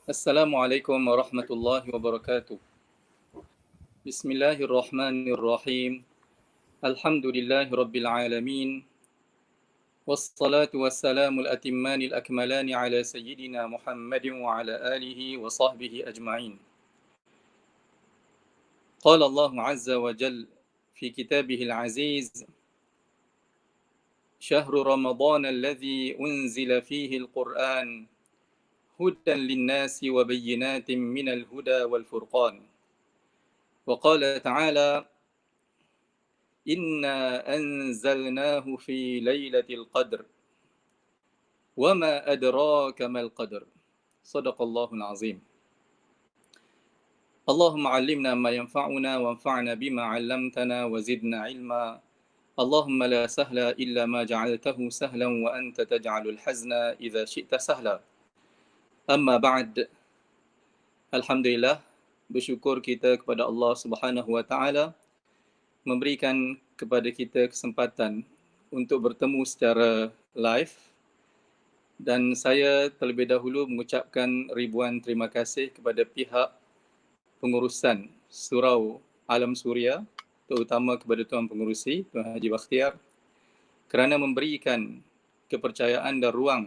Assalamualaikum warahmatullahi wabarakatuh. Bismillahirrahmanirrahim. Alhamdulillahi rabbil alamin. Wassalatu wassalamul atimmanil akmalani ala sayyidina Muhammadin wa ala alihi wa sahbihi ajma'in. Qala Allah azza wa jal fi kitabihil aziz. Syahru Ramadan alladhi unzila fihi al-Qur'an. Hudan linnasi wa bayyinatin minal huda wal furqan. Wa qala ta'ala Inna anzalnahu fi laylatil qadr wa ma adraka mal qadr. Sadaqallahul azim. Allahumma 'allimna ma yanfa'una wanfa'na bima 'allamtana wa zidna 'ilma. Allahumma la sahla illa ma ja'altahu sahlan wa anta taj'alul hazna idza syi'ta sahla. Amma ba'd. Alhamdulillah, bersyukur kita kepada Allah Subhanahu wa taala memberikan kepada kita kesempatan untuk bertemu secara live, dan saya terlebih dahulu mengucapkan ribuan terima kasih kepada pihak pengurusan Surau Alam Suria, terutama kepada Tuan Pengerusi, Tuan Haji Bakhtiar, kerana memberikan kepercayaan dan ruang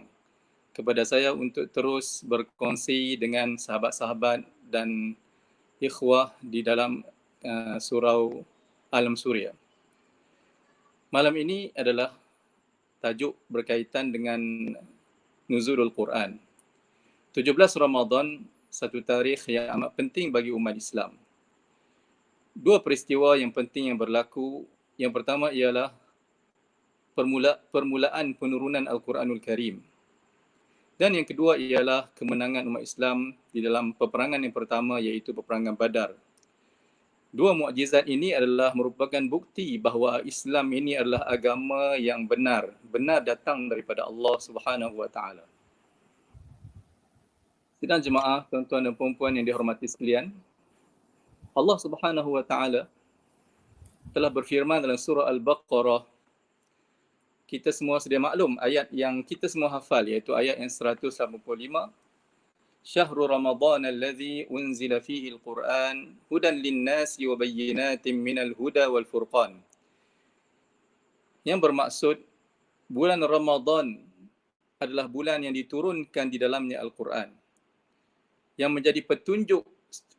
kepada saya untuk terus berkongsi dengan sahabat-sahabat dan ikhwah di dalam Surau Alam Suria. Malam ini adalah tajuk berkaitan dengan Nuzulul Quran. 17 Ramadan, satu tarikh yang amat penting bagi umat Islam. Dua peristiwa yang penting yang berlaku. Yang pertama ialah permulaan penurunan Al-Quranul Karim. Dan yang kedua ialah kemenangan umat Islam di dalam peperangan yang pertama, iaitu peperangan Badar. Dua mukjizat ini adalah merupakan bukti bahawa Islam ini adalah agama yang benar datang daripada Allah Subhanahu wa taala. Sidang jemaah, tuan-tuan dan puan-puan yang dihormati sekalian, Allah Subhanahu wa taala telah berfirman dalam surah Al-Baqarah. Kita semua sedia maklum ayat yang kita semua hafal, iaitu ayat yang 185. Syahrul Ramadan alladhi unzila fihi al-Quran hudan linnasi wa bayyinatin minal huda wal furqan. Yang bermaksud, bulan Ramadan adalah bulan yang diturunkan di dalamnya Al-Quran, yang menjadi petunjuk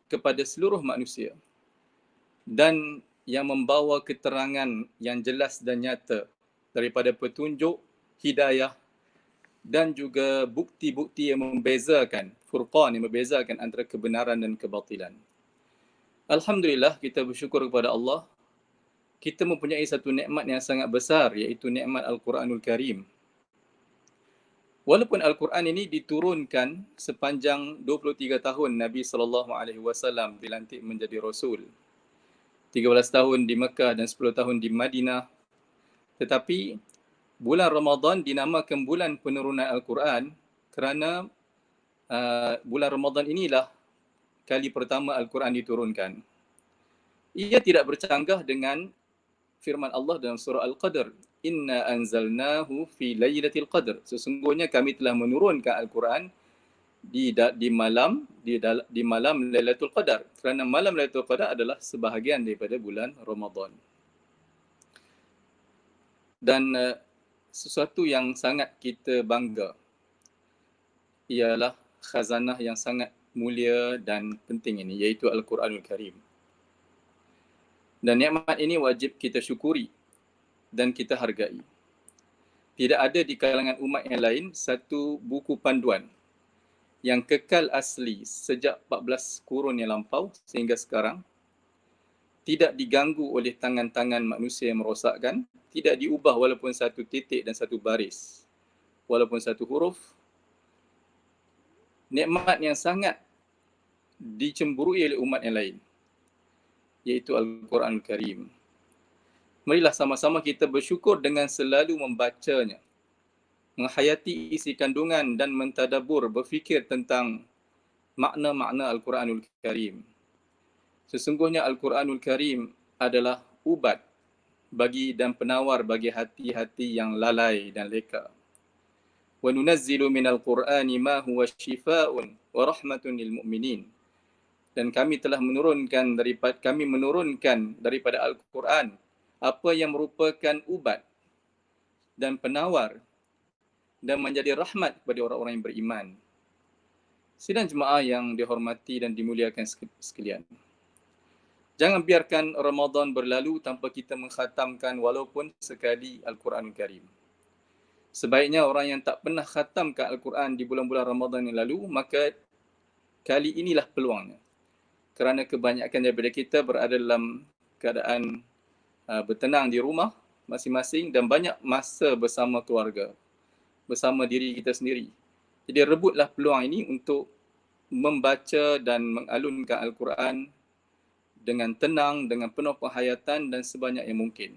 kepada seluruh manusia dan yang membawa keterangan yang jelas dan nyata daripada petunjuk, hidayah dan juga bukti-bukti yang membezakan, furqan, yang membezakan antara kebenaran dan kebatilan. Alhamdulillah, kita bersyukur kepada Allah. Kita mempunyai satu nikmat yang sangat besar, iaitu nikmat Al-Quranul Karim. Walaupun Al-Quran ini diturunkan sepanjang 23 tahun Nabi SAW dilantik menjadi Rasul. 13 tahun di Mekah dan 10 tahun di Madinah. Tetapi bulan Ramadan dinamakan bulan penurunan Al-Quran kerana bulan Ramadan inilah kali pertama Al-Quran diturunkan. Ia tidak bercanggah dengan firman Allah dalam surah Al-Qadr. Inna anzalnahu fi laylatil qadr. Sesungguhnya kami telah menurunkan Al-Quran di malam Lailatul Qadar. Kerana malam Lailatul Qadar adalah sebahagian daripada bulan Ramadan. Dan sesuatu yang sangat kita bangga ialah khazanah yang sangat mulia dan penting ini, iaitu Al-Quranul Karim. Dan nikmat ini wajib kita syukuri dan kita hargai. Tidak ada di kalangan umat yang lain satu buku panduan yang kekal asli sejak 14 kurun yang lampau sehingga sekarang, tidak diganggu oleh tangan-tangan manusia yang merosakkan, tidak diubah walaupun satu titik dan satu baris, walaupun satu huruf. Nikmat yang sangat dicemburui oleh umat yang lain, iaitu Al-Quranul Karim. Marilah sama-sama kita bersyukur dengan selalu membacanya, menghayati isi kandungan dan mentadabur, berfikir tentang makna-makna Al-Quranul Karim. Sesungguhnya Al-Quranul Karim adalah ubat bagi dan penawar bagi hati-hati yang lalai dan leka. wa nunazzilu minal Qur'ani ma huwa shifaa'un wa rahmatun lil mu'minin. Dan kami menurunkan daripada Al-Quran apa yang merupakan ubat dan penawar dan menjadi rahmat kepada orang-orang yang beriman. Sidang jemaah yang dihormati dan dimuliakan sekalian. Jangan biarkan Ramadan berlalu tanpa kita mengkhatamkan walaupun sekali Al-Quranul Karim. Sebaiknya orang yang tak pernah khatamkan Al-Quran di bulan-bulan Ramadan yang lalu, maka kali inilah peluangnya. Kerana kebanyakan daripada kita berada dalam keadaan bertenang di rumah masing-masing dan banyak masa bersama keluarga, bersama diri kita sendiri. Jadi rebutlah peluang ini untuk membaca dan mengalunkan Al-Quran dengan tenang, dengan penuh penghayatan dan sebanyak yang mungkin.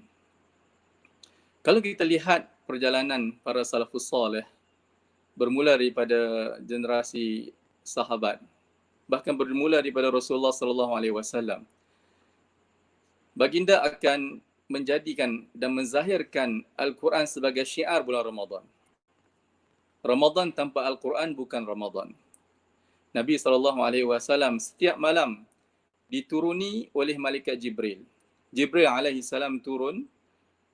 Kalau kita lihat perjalanan para salafus salih, bermula daripada generasi sahabat, bahkan bermula daripada Rasulullah sallallahu alaihi wasallam, baginda akan menjadikan dan menzahirkan Al-Quran sebagai syiar bulan Ramadan. Ramadan tanpa Al-Quran bukan Ramadan. Nabi SAW setiap malam dituruni oleh malaikat Jibril. Jibril alaihi salam turun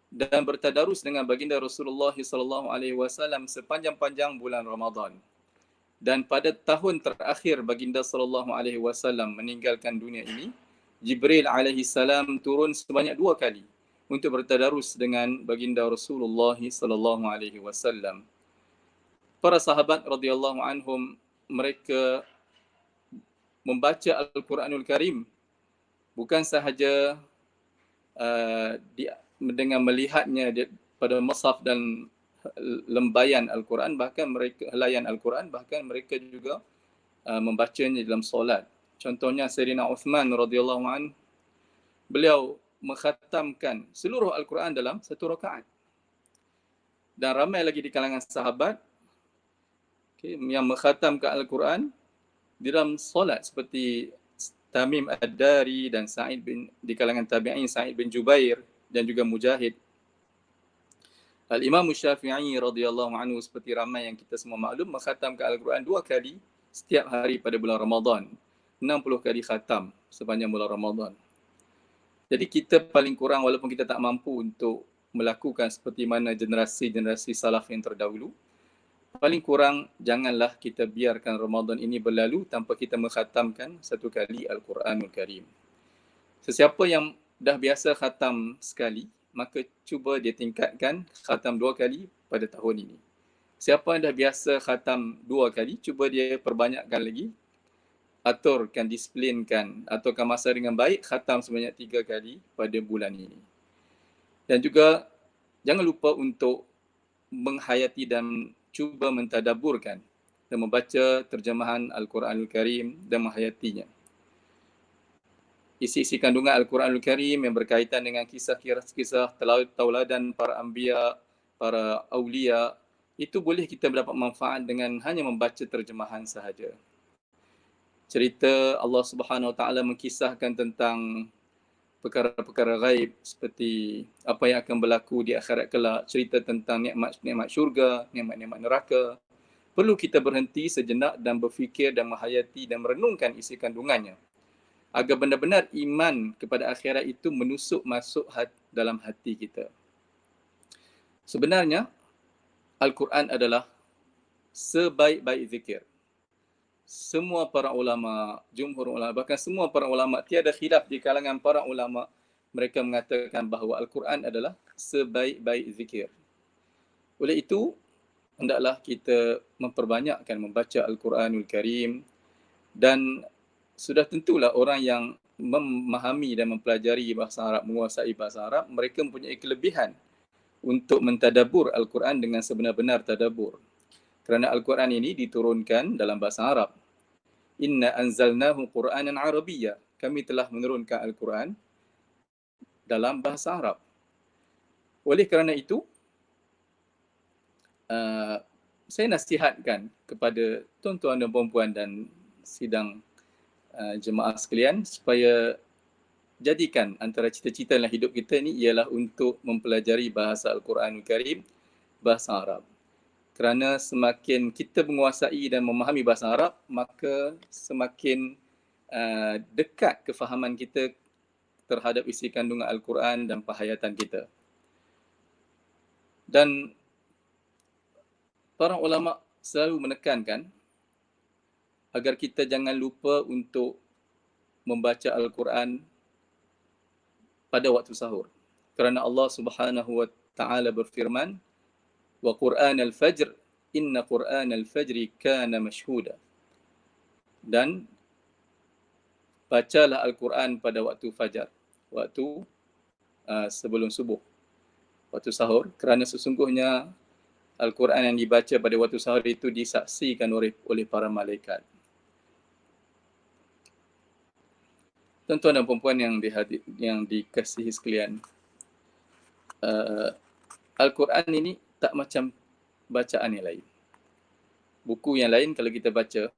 dan bertadarus dengan baginda Rasulullah SAW sepanjang-panjang bulan Ramadan. Dan pada tahun terakhir baginda SAW meninggalkan dunia ini, Jibril alaihi salam turun sebanyak 2 kali untuk bertadarus dengan baginda Rasulullah SAW. Para sahabat radhiyallahu anhum, mereka membaca Al-Quranul Karim bukan sahaja dengan melihatnya pada mushaf dan lembayan Al-Quran, bahkan mereka helayan Al-Quran, bahkan mereka juga membacanya dalam solat. Contohnya Sayyidina Uthman radhiyallahu anhu, beliau mengkhatamkan seluruh Al-Quran dalam 1 rakaat. Dan ramai lagi di kalangan sahabat yang mengkhatamkan Al-Quran di dalam solat seperti Tamim Ad-Dari dan di kalangan tabi'in Sa'id bin Jubair dan juga Mujahid. Al-Imam Syafi'i radhiyallahu anhu seperti ramai yang kita semua maklum mengkhatamkan Al-Quran 2 kali setiap hari pada bulan Ramadan. 60 kali khatam sepanjang bulan Ramadan. Jadi kita paling kurang, walaupun kita tak mampu untuk melakukan seperti mana generasi-generasi salaf yang terdahulu, paling kurang janganlah kita biarkan Ramadan ini berlalu tanpa kita mengkhatamkan 1 kali Al-Quranul Karim. Sesiapa yang dah biasa khatam sekali, maka cuba dia tingkatkan khatam 2 kali pada tahun ini. Siapa yang dah biasa khatam 2 kali, cuba dia perbanyakkan lagi, aturkan, disiplinkan, aturkan masa dengan baik, khatam sebanyak 3 kali pada bulan ini. Dan juga jangan lupa untuk menghayati dan cuba mentadaburkan dan membaca terjemahan Al-Quranul Karim dan menghayatinya. Isi-isi kandungan Al-Quranul Karim yang berkaitan dengan kisah-kisah tauladan para anbiya, para awliya, itu boleh kita mendapat manfaat dengan hanya membaca terjemahan sahaja. Cerita Allah Subhanahu Wa Taala mengkisahkan tentang perkara-perkara gaib seperti apa yang akan berlaku di akhirat kelak, cerita tentang nikmat-nikmat syurga, nikmat-nikmat neraka. Perlu kita berhenti sejenak dan berfikir dan menghayati dan merenungkan isi kandungannya, agar benar-benar iman kepada akhirat itu menusuk masuk dalam hati kita. Sebenarnya Al-Quran adalah sebaik-baik zikir. Semua para ulama, jumhur ulama, bahkan semua para ulama, tiada khilaf di kalangan para ulama, mereka mengatakan bahawa Al-Quran adalah sebaik-baik zikir. Oleh itu, hendaklah kita memperbanyakkan membaca Al-Quranul Karim, dan sudah tentulah orang yang memahami dan mempelajari bahasa Arab, menguasai bahasa Arab, mereka mempunyai kelebihan untuk mentadabur Al-Quran dengan sebenar-benar tadabur. Kerana Al-Quran ini diturunkan dalam bahasa Arab. Inna anzalnahu Qur'anan Arabiyya. Kami telah menurunkan Al-Quran dalam bahasa Arab. Oleh kerana itu, saya nasihatkan kepada tuan-tuan dan puan-puan dan sidang jemaah sekalian supaya jadikan antara cita-cita dalam hidup kita ni ialah untuk mempelajari bahasa Al-Quranul Karim, bahasa Arab. Kerana semakin kita menguasai dan memahami bahasa Arab, maka semakin dekat kefahaman kita terhadap isi kandungan Al-Quran dan penghayatan kita. Dan para ulama selalu menekankan agar kita jangan lupa untuk membaca Al-Quran pada waktu sahur. Kerana Allah Subhanahu wa taala berfirman, "Wa Qur'an al-fajr, inna Qur'an al-fajri kana mashhuda." Dan bacalah Al-Quran pada waktu fajar, waktu sebelum subuh, waktu sahur, kerana sesungguhnya Al-Quran yang dibaca pada waktu sahur itu disaksikan oleh para malaikat. Tuan-tuan dan puan-puan yang dikasihi sekalian, Al-Quran ini tak macam bacaan yang lain. Buku yang lain kalau kita baca,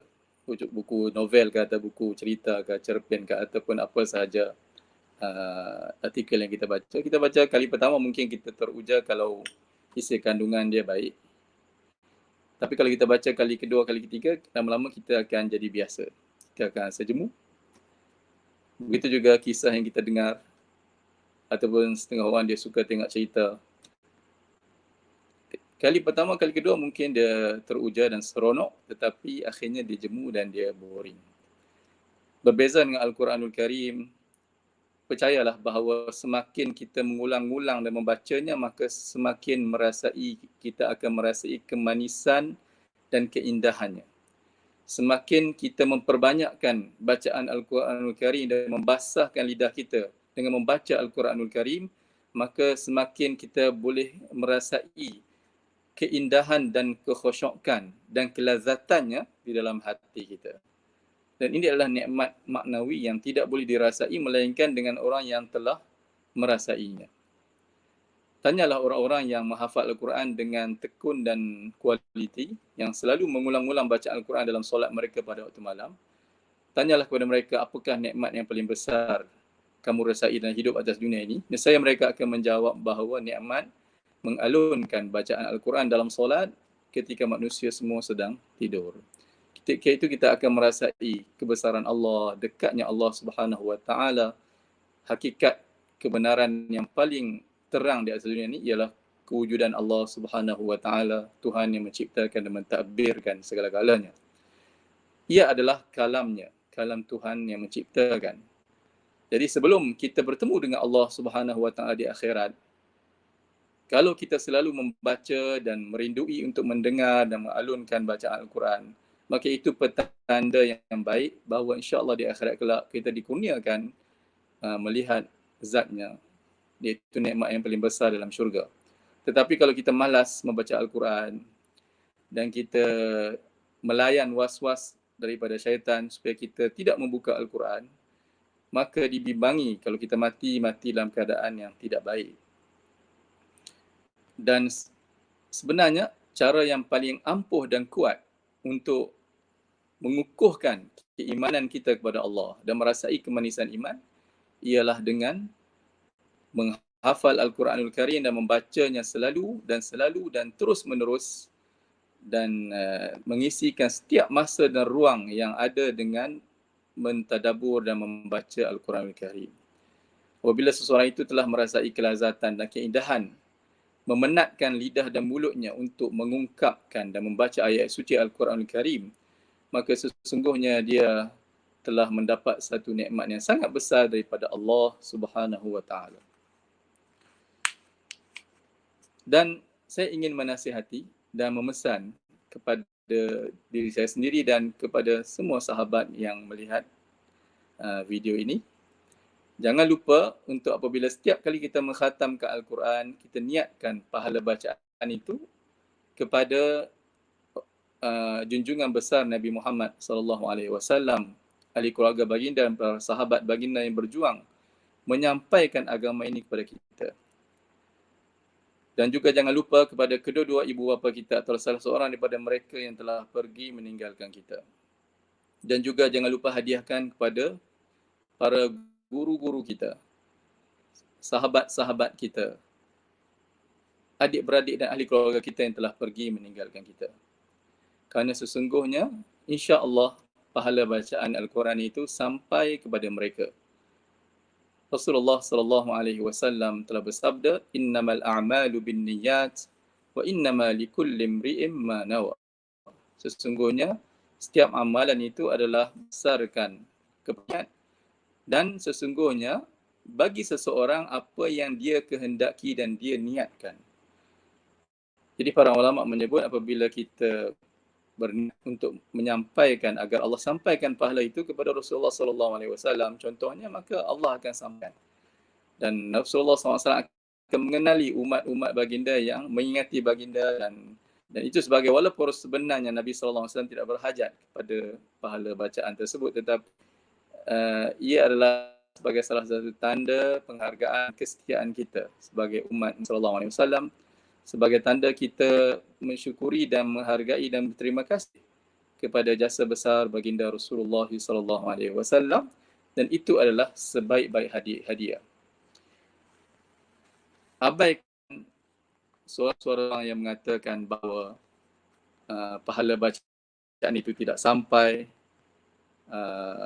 buku novel ke atau buku cerita ke, cerpen ke ataupun apa sahaja artikel yang kita baca kali pertama mungkin kita teruja kalau isi kandungan dia baik. Tapi kalau kita baca kali kedua, kali ketiga, lama-lama kita akan jadi biasa. Kita akan sejemu. Begitu juga kisah yang kita dengar. Ataupun setengah orang dia suka tengok cerita. Kali pertama, kali kedua mungkin dia teruja dan seronok. Tetapi akhirnya dia jemu dan dia boring. Berbeza dengan Al-Quranul Karim, percayalah bahawa semakin kita mengulang-ulang dan membacanya, maka semakin kita akan merasai kemanisan dan keindahannya. Semakin kita memperbanyakkan bacaan Al-Quranul Karim dan membasahkan lidah kita dengan membaca Al-Quranul Karim, maka semakin kita boleh merasai keindahan dan kekhusyukan dan kelazatannya di dalam hati kita. Dan ini adalah nikmat maknawi yang tidak boleh dirasai melainkan dengan orang yang telah merasainya. Tanyalah orang-orang yang menghafal Al-Quran dengan tekun dan kualiti, yang selalu mengulang-ulang bacaan Al-Quran dalam solat mereka pada waktu malam. Tanyalah kepada mereka apakah nikmat yang paling besar kamu rasai dalam hidup atas dunia ini. Nescaya mereka akan menjawab bahawa nikmat mengalunkan bacaan Al-Quran dalam solat ketika manusia semua sedang tidur. Ketika itu kita akan merasai kebesaran Allah, dekatnya Allah Subhanahu wa taala. Hakikat kebenaran yang paling terang di atas dunia ini ialah kewujudan Allah Subhanahu wa taala, Tuhan yang menciptakan dan mentadbirkan segala-galanya. Ia adalah kalamnya, kalam Tuhan yang menciptakan. Jadi sebelum kita bertemu dengan Allah Subhanahu wa taala di akhirat, kalau kita selalu membaca dan merindui untuk mendengar dan mengalunkan bacaan Al-Quran, maka itu petanda yang baik bahawa insya-Allah di akhirat kelak kita dikurniakan melihat zatnya, iaitu nikmat yang paling besar dalam syurga. Tetapi kalau kita malas membaca Al-Quran dan kita melayan was-was daripada syaitan supaya kita tidak membuka Al-Quran, maka dibimbangi kalau kita mati dalam keadaan yang tidak baik. Dan sebenarnya cara yang paling ampuh dan kuat untuk mengukuhkan keimanan kita kepada Allah dan merasai kemanisan iman ialah dengan menghafal Al-Quranul Karim dan membacanya selalu dan terus menerus, dan mengisikan setiap masa dan ruang yang ada dengan mentadabur dan membaca Al-Quranul Karim. Apabila seseorang itu telah merasai kelazatan dan keindahan, memenatkan lidah dan mulutnya untuk mengungkapkan dan membaca ayat suci Al-Quranul Karim, maka sesungguhnya dia telah mendapat satu nikmat yang sangat besar daripada Allah Subhanahu wa taala. Dan saya ingin menasihati dan memesan kepada diri saya sendiri dan kepada semua sahabat yang melihat video ini, jangan lupa untuk apabila setiap kali kita mengkhatamkan Al-Quran, kita niatkan pahala bacaan itu kepada junjungan besar Nabi Muhammad SAW, ahli keluarga baginda dan para sahabat baginda yang berjuang menyampaikan agama ini kepada kita. Dan juga jangan lupa kepada kedua-dua ibu bapa kita atau salah seorang daripada mereka yang telah pergi meninggalkan kita. Dan juga jangan lupa hadiahkan kepada para guru-guru kita, sahabat-sahabat kita, adik-beradik dan ahli keluarga kita yang telah pergi meninggalkan kita. Kerana sesungguhnya, insya-Allah, pahala bacaan Al-Quran itu sampai kepada mereka. Rasulullah sallallahu alaihi wasallam telah bersabda, "Innamal a'malu binniyat wa innama likulli imri'in ma nawa." Sesungguhnya setiap amalan itu adalah berdasarkan kepada dan sesungguhnya bagi seseorang apa yang dia kehendaki dan dia niatkan. Jadi para ulama menyebut apabila kita berniat untuk menyampaikan agar Allah sampaikan pahala itu kepada Rasulullah sallallahu alaihi wasallam contohnya, maka Allah akan sampaikan. Dan Rasulullah SAW akan mengenali umat-umat baginda yang mengingati baginda dan itu sebagai walaupun sebenarnya Nabi SAW tidak berhajat kepada pahala bacaan tersebut, tetapi ia adalah sebagai salah satu tanda penghargaan kesetiaan kita sebagai umat SAW, sebagai tanda kita mensyukuri dan menghargai dan berterima kasih kepada jasa besar baginda Rasulullah SAW, dan itu adalah sebaik-baik hadiah. Abaikan suara-suara orang yang mengatakan bahawa pahala bacaan itu tidak sampai.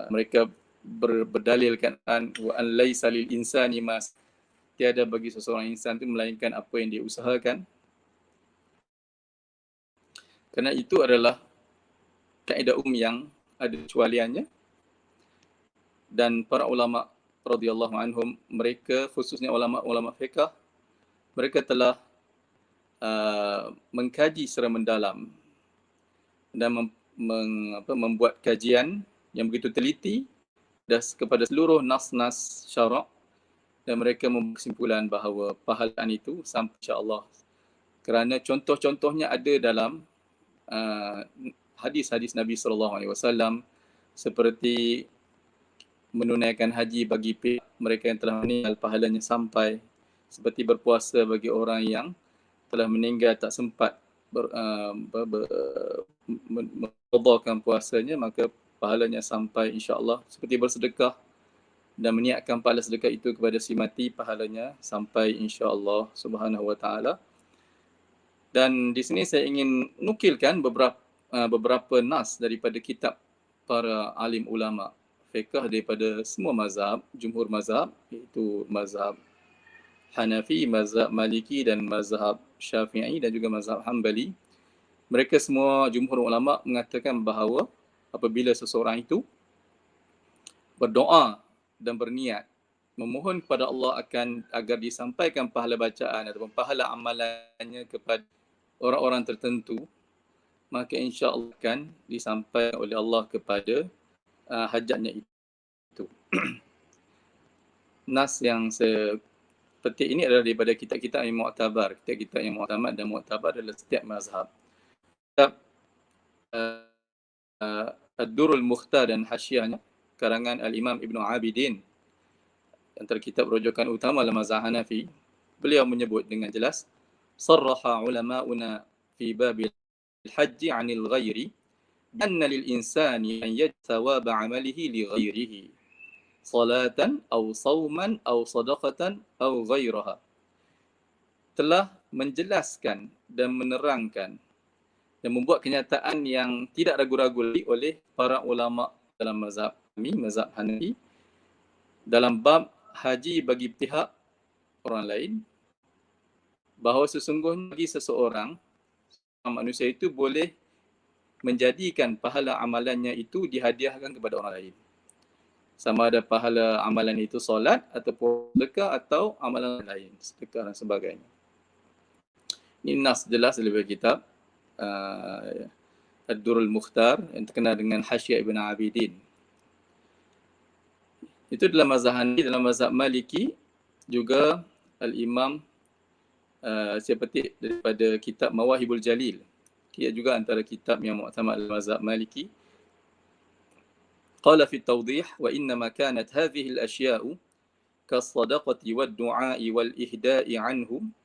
Mereka berdalilkan wa an laisa lil insani mas, tiada bagi seseorang insan itu melainkan apa yang dia usahakan. Kerana itu adalah kaedah yang ada kecualiannya, dan para ulama radhiyallahu anhum, mereka khususnya ulama fiqh, mereka telah mengkaji secara mendalam dan membuat kajian yang begitu teliti kepada seluruh nas-nas syarak, dan mereka membuat kesimpulan bahawa pahalaan itu sampai insya-Allah, kerana contoh-contohnya ada dalam hadis-hadis Nabi SAW, seperti menunaikan haji bagi mereka yang telah meninggal, pahalanya sampai, seperti berpuasa bagi orang yang telah meninggal tak sempat mengqadhakan puasanya, maka pahalanya sampai insya-Allah, seperti bersedekah dan meniatkan pahala sedekah itu kepada si mati, pahalanya sampai insya-Allah Subhanahu wa taala. Dan di sini saya ingin nukilkan beberapa nas daripada kitab para alim ulama fiqh daripada semua mazhab, jumhur mazhab, iaitu mazhab Hanafi, mazhab Maliki dan mazhab Syafi'i dan juga mazhab Hanbali. Mereka semua jumhur ulama mengatakan bahawa apabila seseorang itu berdoa dan berniat memohon kepada Allah agar disampaikan pahala bacaan ataupun pahala amalannya kepada orang-orang tertentu, maka insya-Allah akan disampaikan oleh Allah kepada hajatnya itu. Nas yang saya petik ini adalah daripada kitab-kitab yang mu'tabar. Kitab-kitab yang mu'tamad dan mu'tabar adalah setiap mazhab. Kitab Ad-Durrul Mukhtar dan Hasyiahnya karangan Al-Imam Ibn Abidin, antara kitab rujukan utama dalam mazhab Hanafi, beliau menyebut dengan jelas, sarraha ulama'una fi babil hajji 'anil ghairi anna lil insani an yajthawaba 'amalihi li ghairihi salatan aw sauman aw sadaqatan aw ghairaha. Telah menjelaskan dan menerangkan dan membuat kenyataan yang tidak ragu-ragu oleh para ulama dalam mazhab kami, mazhab Hanafi, dalam bab haji bagi pihak orang lain, bahawa sesungguhnya bagi seseorang manusia itu boleh menjadikan pahala amalannya itu dihadiahkan kepada orang lain. Sama ada pahala amalan itu solat ataupun sedekah atau amalan lain, sedekah dan sebagainya. Ini nas jelas daripada kitab Ad-Durrul Mukhtar yang terkenal dengan Hasyiah Ibn Abidin. Itu dalam mazhab Hanafi. Dalam mazhab Maliki juga Al-Imam saya petik daripada kitab Mawahibul Jalil. Ia juga antara kitab yang mu'tamad dalam mazhab Maliki. قال في التوضيح وإنما كانت هذه الأشياء كالصدقة والدعاء والإهداء عنهم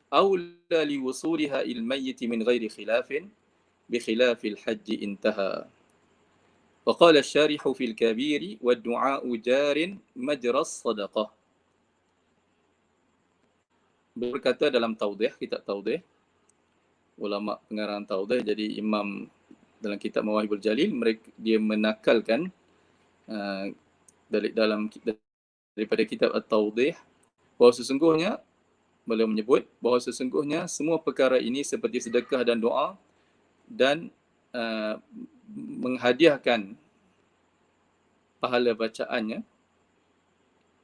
أولى لوصولها إلى الميت من غير خلاف بخلاف الحج انتهى. وقال الشارح في الكبير والدعاء جار مجرى الصدقة. berkata dalam Tawdih, kitab Tawdih, ulama pengarang Tawdih, jadi imam dalam kitab Mawahibul Jalil, dia menakalkan daripada kitab At-Tawdih bahawa sesungguhnya beliau menyebut bahawa sesungguhnya semua perkara ini seperti sedekah dan doa dan menghadiahkan pahala bacaannya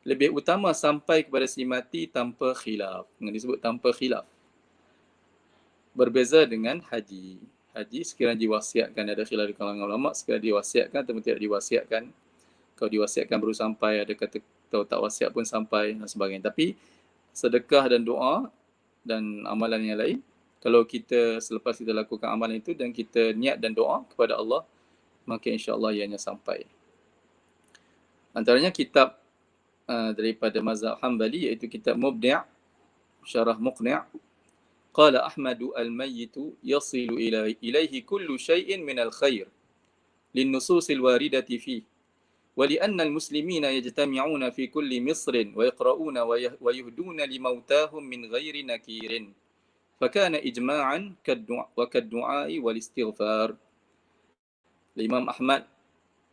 lebih utama sampai kepada si mati tanpa khilaf. Yang disebut tanpa khilaf. Berbeza dengan haji. Haji sekiranya diwasiatkan, ada khilaf di kalangan ulama, sekiranya diwasiatkan atau tidak diwasiatkan. Kalau diwasiatkan baru sampai, ada kata kalau tak wasiat pun sampai dan sebagainya. Tapi sedekah dan doa dan amalan yang lain, kalau kita selepas kita lakukan amalan itu dan kita niat dan doa kepada Allah, maka insya-Allah ianya sampai. Antaranya kitab daripada mazhab Hanbali iaitu kitab Mubdi' Syarah Muqni'. Qala Ahmadu al-mayyit yasilu ilaihi kullu syai'in min al-khair lin-nusus al-waridati fihi wa li'anna al-muslimina yajtami'una fi kulli misrin wa yaqra'una wa yuhduna limautahum min ghairi nakirin fakana ijma'an kad-du'a'i wal istighfar. Imam Ahmad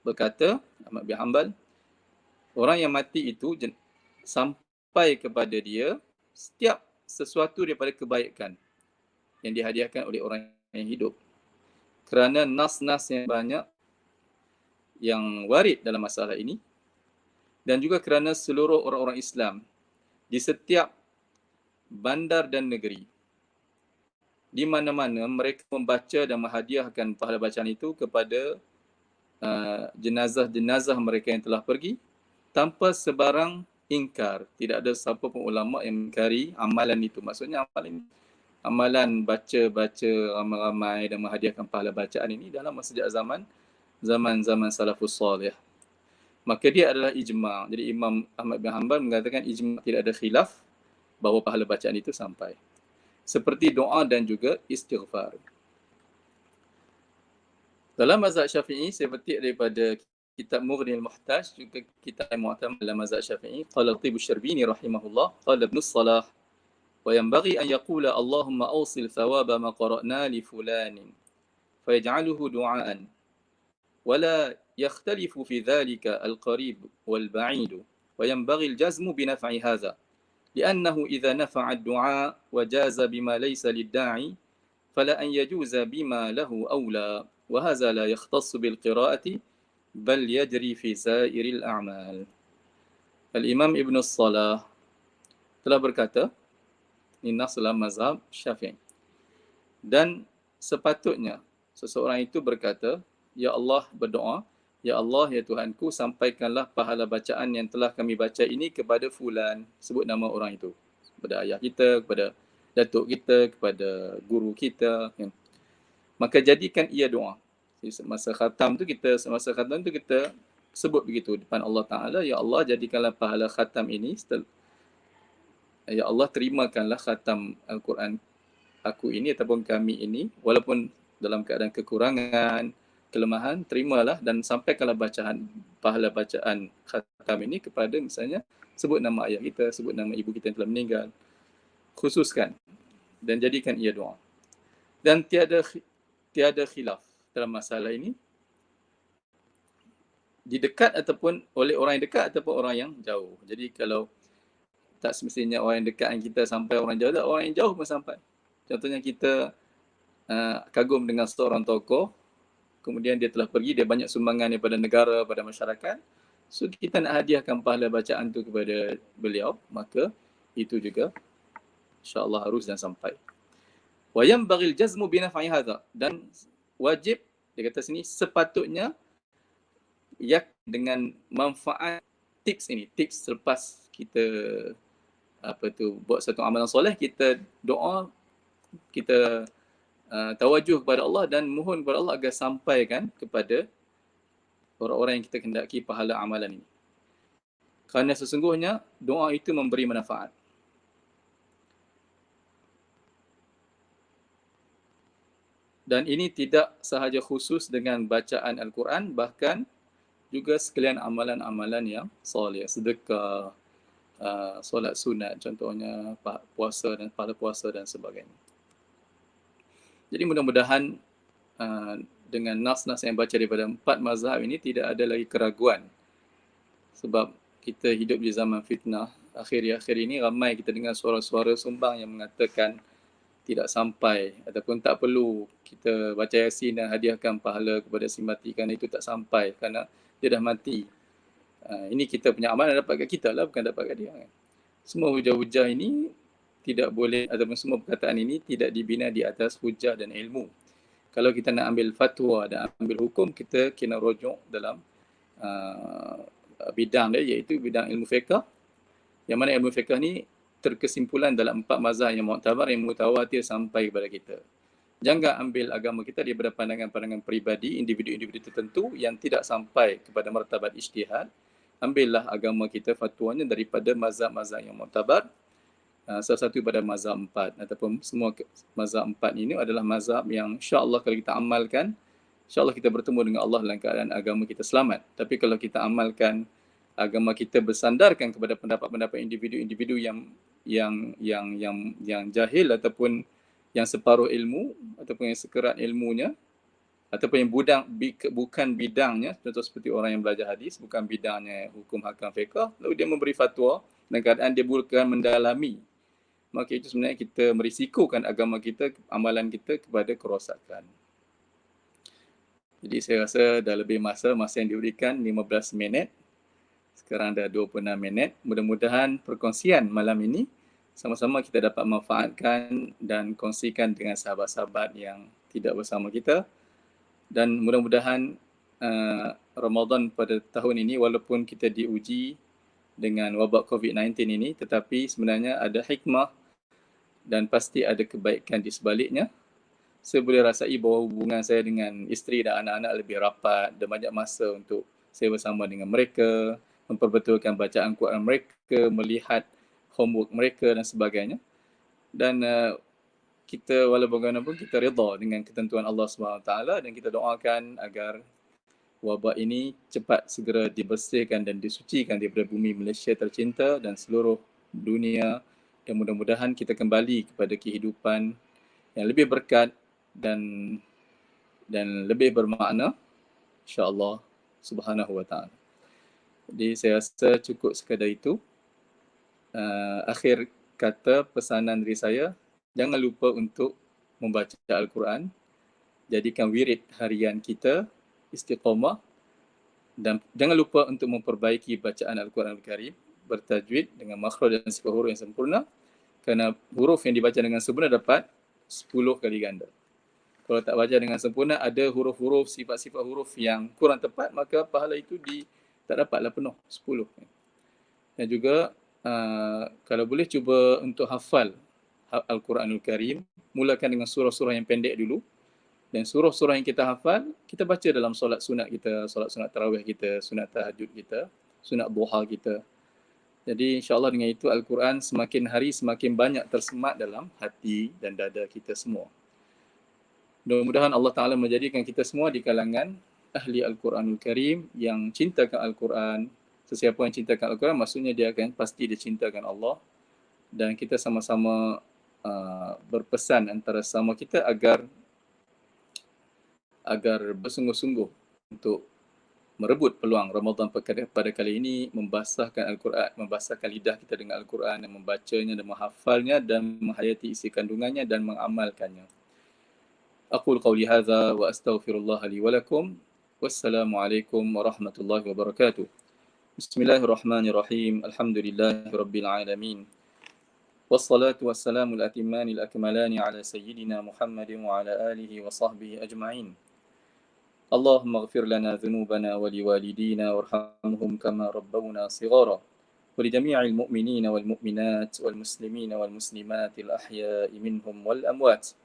berkata, Ahmad bin Hanbal, orang yang mati itu sampai kepada dia setiap sesuatu daripada kebaikan yang dihadiahkan oleh orang yang hidup. Kerana nas-nas yang banyak yang warid dalam masalah ini dan juga kerana seluruh orang-orang Islam di setiap bandar dan negeri, di mana-mana mereka membaca dan menghadiahkan pahala bacaan itu kepada jenazah-jenazah mereka yang telah pergi tanpa sebarang ingkar. Tidak ada siapa pun ulama yang mengingkari amalan itu. Maksudnya amalan baca-baca ramai-ramai dan menghadiahkan pahala bacaan ini dalam sejak zaman salafus salih. Maka dia adalah ijma'. Jadi Imam Ahmad bin Hanbal mengatakan ijma', tidak ada khilaf bahawa pahala bacaan itu sampai. Seperti doa dan juga istighfar. Dalam mazhab Syafi'i, saya petik daripada kitab Mughnil Muhtaj, juga kitab Mu'tamad dalam mazhab Syafi'i, qala Tibus Syarbini rahimahullah, qala Ibn Salah, wa yanbaghi an yaqula Allahumma awsil thawaba ma qara'na li fulanin, fayaj'aluhu du'aan, wa la yakhtalifu fi dhalika al-qarib wal-ba'id, wa yanbaghi al-jazmu bi naf'i hadha, li'annahu idha nafa'a ad-du'a wa jaza bima laysa lid-da'i, fala an yajuza bima lahu awla. وهذا لا يختص بالقراءة بل يجري في سائر الأعمال. Al-Imam Ibn Salah telah berkata, ini nas dalam mazhab Syafi'i, dan sepatutnya seseorang itu berkata, Ya Allah, berdoa, Ya Allah, Ya Tuhanku, sampaikanlah pahala bacaan yang telah kami baca ini kepada fulan. Sebut nama orang itu, kepada ayah kita, kepada datuk kita, kepada guru kita. Maka jadikan ia doa. Semasa khatam tu kita sebut begitu depan Allah Ta'ala, Ya Allah, jadikanlah pahala khatam ini, Ya Allah, terimakanlah khatam Al-Quran aku ini ataupun kami ini, walaupun dalam keadaan kekurangan, kelemahan, terimalah dan sampaikanlah pahala bacaan khatam ini kepada, misalnya, sebut nama ayah kita, sebut nama ibu kita yang telah meninggal, khususkan dan jadikan ia doa. Dan tiada khilaf dalam masalah ini, di dekat ataupun oleh orang yang dekat ataupun orang yang jauh. Jadi kalau tak semestinya orang yang dekat dengan kita sampai, orang jauh, orang yang jauh pun sampai. Contohnya kita kagum dengan seorang tokoh, kemudian dia telah pergi, dia banyak sumbangan daripada negara, pada masyarakat, so kita nak hadiahkan pahala bacaan tu kepada beliau, maka itu juga insya-Allah harus dan sampai. Wa yanbaghil jazmu bi naf'i hadha, dan wajib, dia kata sini, sepatutnya dengan manfaat tips ini, tips selepas kita buat satu amalan soleh, kita doa, kita tawajuh kepada Allah dan mohon kepada Allah agar sampaikan kepada orang-orang yang kita kendaki pahala amalan ini. Kerana sesungguhnya doa itu memberi manfaat. Dan ini tidak sahaja khusus dengan bacaan Al-Quran, bahkan juga sekalian amalan-amalan yang soleh, sedekah, solat sunat, contohnya puasa dan pahala puasa dan sebagainya. Jadi mudah-mudahan dengan nas-nas yang baca daripada 4 mazhab ini tidak ada lagi keraguan, sebab kita hidup di zaman fitnah. Akhir-akhir ini ramai kita dengar suara-suara sumbang yang mengatakan tidak sampai ataupun tak perlu kita baca Yasin dan hadiahkan pahala kepada si mati kerana itu tak sampai kerana dia dah mati. Ini kita punya amalan dapat kat kita lah, bukan dapat kat dia kan. Semua hujah-hujah ini tidak boleh, ataupun semua perkataan ini tidak dibina di atas hujah dan ilmu. Kalau kita nak ambil fatwa dan ambil hukum, kita kena rujuk dalam bidang dia, iaitu bidang ilmu fiqh. Yang mana ilmu fiqh ni terkesimpulan dalam 4 mazhab yang mu'tabar, yang mutawatir sampai kepada kita. Jangan ambil agama kita daripada pandangan-pandangan peribadi, individu-individu tertentu yang tidak sampai kepada martabat ijtihad. Ambillah agama kita fatwanya daripada mazhab-mazhab yang mu'tabar. Salah satu pada mazhab 4 ataupun semua mazhab 4 ini adalah mazhab yang insya-Allah kalau kita amalkan, insya-Allah kita bertemu dengan Allah dalam keadaan agama kita selamat. Tapi kalau kita amalkan agama kita bersandarkan kepada pendapat-pendapat individu-individu yang jahil ataupun yang separuh ilmu ataupun yang sekerat ilmunya ataupun yang bukan bidangnya, contoh seperti orang yang belajar hadis, bukan bidangnya hukum hakam fiqh, lalu dia memberi fatwa dalam keadaan dia bukan mendalami, maka itu sebenarnya kita merisikokan agama kita, amalan kita kepada kerosakan. Jadi saya rasa dah lebih masa yang diberikan 15 minit. Sekarang dah 26 minit. Mudah-mudahan perkongsian malam ini sama-sama kita dapat manfaatkan dan kongsikan dengan sahabat-sahabat yang tidak bersama kita. Dan mudah-mudahan Ramadan pada tahun ini, walaupun kita diuji dengan wabak COVID-19 ini, tetapi sebenarnya ada hikmah dan pasti ada kebaikan di sebaliknya. Saya boleh rasai bahawa hubungan saya dengan isteri dan anak-anak lebih rapat dan banyak masa untuk saya bersama dengan mereka, memperbetulkan bacaan Quran mereka, melihat homework mereka dan sebagainya. Dan kita walaupun bagaimanapun kita redha dengan ketentuan Allah SWT dan kita doakan agar wabak ini cepat segera dibersihkan dan disucikan daripada bumi Malaysia tercinta dan seluruh dunia, dan mudah-mudahan kita kembali kepada kehidupan yang lebih berkat dan lebih bermakna, insya-Allah Subhanahu wa taala. Jadi saya rasa cukup sekadar itu. Akhir kata pesanan dari saya, jangan lupa untuk membaca Al-Quran. Jadikan wirid harian kita, istiqamah, dan jangan lupa untuk memperbaiki bacaan Al-Quran Al-Karim, bertajwid dengan makhraj dan sifat huruf yang sempurna, kerana huruf yang dibaca dengan sempurna dapat 10 kali ganda. Kalau tak baca dengan sempurna, ada huruf-huruf, sifat-sifat huruf yang kurang tepat, maka pahala itu tak dapatlah penuh 10. Dan juga kalau boleh cuba untuk hafal Al-Quranul Karim, mulakan dengan surah-surah yang pendek dulu, dan surah-surah yang kita hafal, kita baca dalam solat sunat kita, solat sunat tarawih kita, sunat tahajud kita, sunat duha kita. Jadi insya-Allah dengan itu Al-Quran semakin hari semakin banyak tersemat dalam hati dan dada kita semua. Mudah-mudahan Allah Ta'ala menjadikan kita semua di kalangan ahli Al-Quranul Karim yang cintakan Al-Quran. Sesiapa yang cintakan Al-Quran, maksudnya dia akan pasti dia cintakan Allah. Dan kita sama-sama berpesan antara sama kita agar bersungguh-sungguh untuk merebut peluang Ramadan pada kali ini, membasahkan Al-Quran, membasahkan lidah kita dengan Al-Quran, dan membacanya dan menghafalnya dan menghayati isi kandungannya dan mengamalkannya. Aqul qawli hadza wa astaghfirullah li wa lakum. Wassalamualaikum warahmatullahi wabarakatuh. Bismillahirrahmanirrahim. Alhamdulillahirabbil alamin. Wassalatu wassalamu al-atimman al-akmalani ala sayyidina Muhammadin wa ala alihi wa sahbihi ajma'in. Allahumma ighfir lana dhunubana wa liwalidina warhamhum kama rabbawna shighara wa li jami'il mu'minina wal mu'minat wal muslimina wal muslimatil ahya'i minhum wal amwat.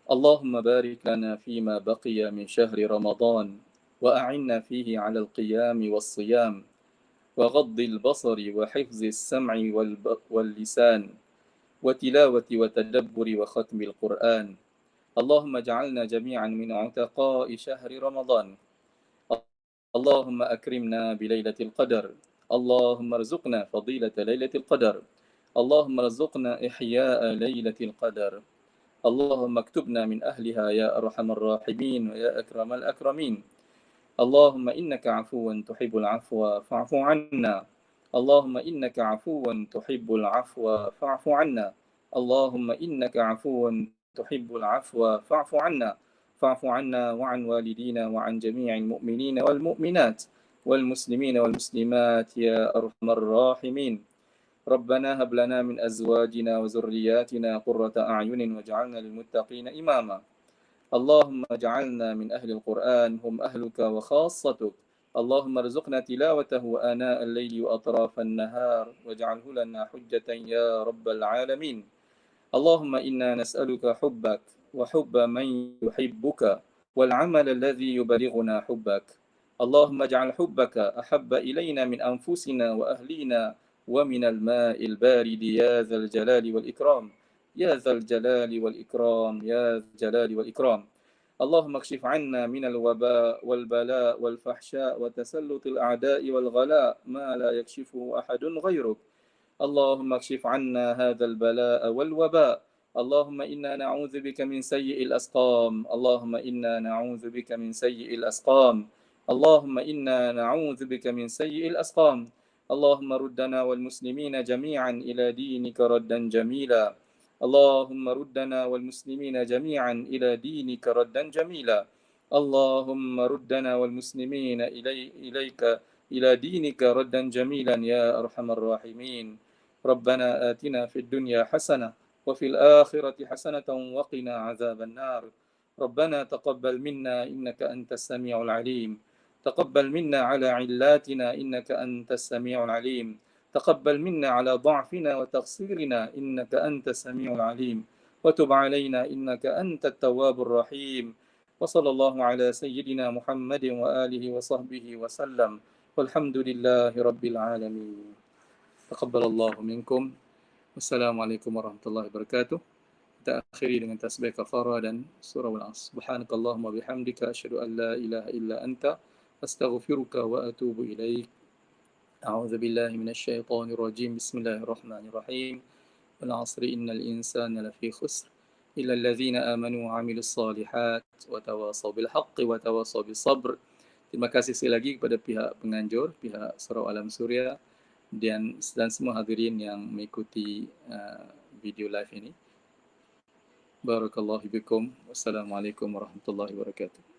Allahumma barik lana fima baqiya min syahri Ramadan wa a'inna fihi 'ala al-qiyam was-siyam wa ghaddil basari wa hifzis sam'i wal lisan wa tilawati wa tadabburi wa khatmil Qur'an. Allahumma ja'alna jami'an min 'utaqa'i syahri Ramadan. Allahumma akrimna bi lailatul qadar. اللهم ارزقنا فضيلة ليلة القدر. اللهم ارزقنا إحياء ليلة القدر. اللهم اكتبنا من أهلها يا أرحم الراحمين ويا أكرم الأكرمين. اللهم إنك عفو تحب العفو فاعف عنا. اللهم إنك عفو تحب العفو فاعف عنا. اللهم إنك عفو تحب العفو فاعف عنا. فاعف عنا وعن والدينا وعن جميع المؤمنين والمؤمنات والمسلمين والمسلمات يا أرحم الراحمين. ربنا هب لنا من أزواجنا وذرياتنا قرة أعين واجعلنا للمتقين إماما. اللهم اجعلنا من أهل القرآن هم أهلك وخاصتك. اللهم ارزقنا تلاوته آناء الليل وأطراف النهار واجعله لنا حجة يا رب العالمين. اللهم إنا نسألك حبك وحب من يحبك والعمل الذي يبلغنا حبك. اللهم اجعل حبك أحب إلينا من أنفسنا وأهلينا ومن الماء البارد يا ذا الجلال والإكرام. يا ذا الجلال والإكرام. يا ذا الجلال والإكرام. اللهم اكشف عنا من الوباء والبلاء والفحشاء وتسلط الأعداء والغلاء ما لا يكشفه أحد غيرك. اللهم اكشف عنا هذا البلاء والوباء. اللهم إنا نعوذ بك من سيء الأسقام. اللهم إنا نعوذ بك من سيء الأسقام. اللهم إنا نعوذ بك من سيء الأسقام. اللهم ردنا والمسلمين جميعا إلى دينك ردا جميلا. اللهم ردنا والمسلمين جميعا إلى دينك ردا جميلا. اللهم ردنا والمسلمين إليك إلى دينك ردا جميلا يا أرحم الراحمين. ربنا آتنا في الدنيا حسنة وفي الآخرة حسنة وقنا عذاب النار. ربنا تقبل منا إنك أنت السميع العليم. تقبل منا على علاتنا إنك أنت السميع العليم. تقبل منا على ضعفنا وتقصيرنا إنك أنت السميع العليم. وتب علينا إنك أنت التواب الرحيم. وصلى الله على سيدنا محمد وآله وصحبه وسلم والحمد لله رب العالمين. تقبل الله منكم. Wassalamualaikum warahmatullahi wabarakatuh. Kita akhiri dengan tasbih kafarah dan surah Al-Asr. Subhanakallahumma bihamdika asyhadu an la ilaha illa anta astaghfiruka wa atubu ilaik. A'udzu billahi minasy syaithanir rajim. Bismillahirrahmanirrahim. Wal 'asri innal insana lafi khusr illa alladzina amanu wa 'amilus shalihat wa tawasaw bil haqqi wa tawasaw bis sabr. Terima kasih sekali lagi kepada pihak penganjur, pihak Surau Alam Suria dan semua hadirin yang mengikuti video live ini. Barakallahu fikum. Wassalamualaikum warahmatullahi wabarakatuh.